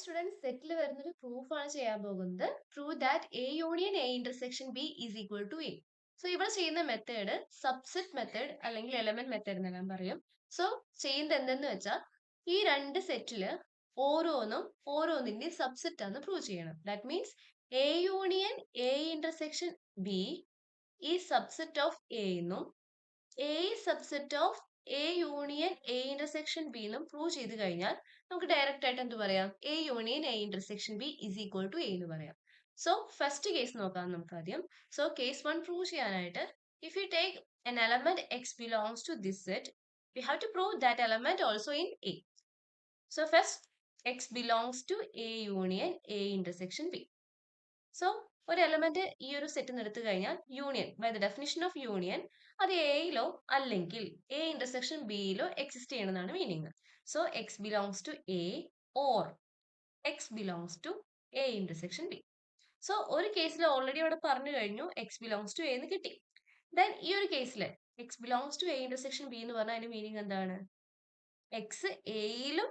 Students സെറ്റിൽ വരുന്നൊരു proof ആണ് ചെയ്യാൻ പോകുന്നത്. Prove that A union A intersection B is equal to A. So ഇവിടെ ചെയ്യുന്ന മെത്തേഡ് സബ്സെറ്റ് മെത്തേഡ് അല്ലെങ്കിൽ എലമെന്റ് മെത്തേഡ് എന്നെല്ലാം പറയും. സോ ചെയ്യുന്നത് എന്തെന്ന് വെച്ചാൽ ഈ രണ്ട് സെറ്റില് ഓരോന്നിന്റെ സബ്സെറ്റ് ആണ് പ്രൂവ് ചെയ്യണം. That means A union A intersection B ഈ സബ്സെറ്റ് ഓഫ് എ എന്നും A subset of A union A intersection B എന്നും പ്രൂവ് ചെയ്ത് കഴിഞ്ഞാൽ നമുക്ക് ഡയറക്റ്റ് ആയിട്ട് എന്ത് പറയാം? A union A intersection B is equal to A എന്ന് പറയാം. സോ ഫസ്റ്റ് കേസ് നോക്കാം നമുക്ക് ആദ്യം. സോ കേസ് 1 പ്രൂവ് ചെയ്യാനായിട്ട് if you take an element x belongs to this set, we have to prove that element also in A. So first x belongs to A union A intersection B. So ഒരു element ഈ ഒരു set എടുത്തു കഴിഞ്ഞാൽ union by the definition of union അത് എയിലോ അല്ലെങ്കിൽ A intersection ബിയിലോ exist ചെയ്യണമെന്നാണ് meaning. So X belongs to A or X belongs to A intersection B. So ഒരു കേസിൽ ഓൾറെഡി അവിടെ പറഞ്ഞു കഴിഞ്ഞു എക്സ് ബിലോങ്സ് ടു എ എന്ന് കിട്ടി. ദെൻ ഈ ഒരു കേസിൽ X belongs to A intersection B എന്ന് പറഞ്ഞാൽ അതിന്റെ മീനിങ് എന്താണ്? എക്സ് എയിലും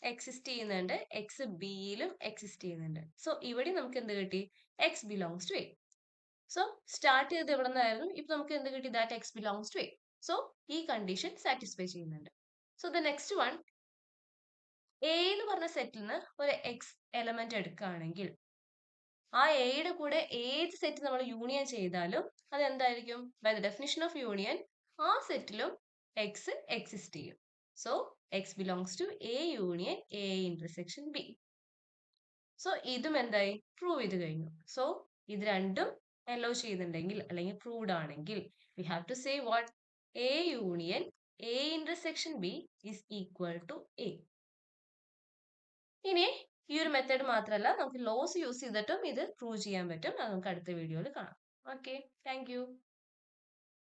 എക്സിസ്റ്റ് ചെയ്യുന്നുണ്ട്, എക്സ് ബിയിലും എക്സിസ്റ്റ് ചെയ്യുന്നുണ്ട്. സോ ഇവിടെ നമുക്ക് എന്ത് കിട്ടി? X belongs to A. So start ചെയ്ത് എവിടെ നിന്നായിരുന്നു? ഇപ്പൊ നമുക്ക് എന്ത് കിട്ടി? That X belongs to A. So ഈ കണ്ടീഷൻ സാറ്റിസ്ഫൈ ചെയ്യുന്നുണ്ട്. So the next one, A എന്ന് പറഞ്ഞ സെറ്റിൽ നിന്ന് ഒരു എക്സ് എലമെന്റ് എടുക്കുകയാണെങ്കിൽ ആ എയുടെ കൂടെ ഏത് സെറ്റ് നമ്മൾ യൂണിയൻ ചെയ്താലും അത് എന്തായിരിക്കും? By the definition of union ആ സെറ്റിലും എക്സ് എക്സിസ്റ്റ് ചെയ്യും. So X belongs to A union A intersection B. So ഇതും എന്തായി? പ്രൂവ് ചെയ്ത് കഴിഞ്ഞു. സോ ഇത് രണ്ടും അലോ ചെയ്യുന്നുണ്ടെങ്കിൽ അല്ലെങ്കിൽ പ്രൂവ്ഡ് ആണെങ്കിൽ we have to say what? A union A intersection B is equal to A. ഇനി ഈ ഒരു മെത്തേഡ് മാത്രമല്ല, നമുക്ക് ലോസ് യൂസ് ചെയ്തിട്ടും ഇത് പ്രൂവ് ചെയ്യാൻ പറ്റും. അത് നമുക്ക് അടുത്ത വീഡിയോയിൽ കാണാം. Okay, thank you.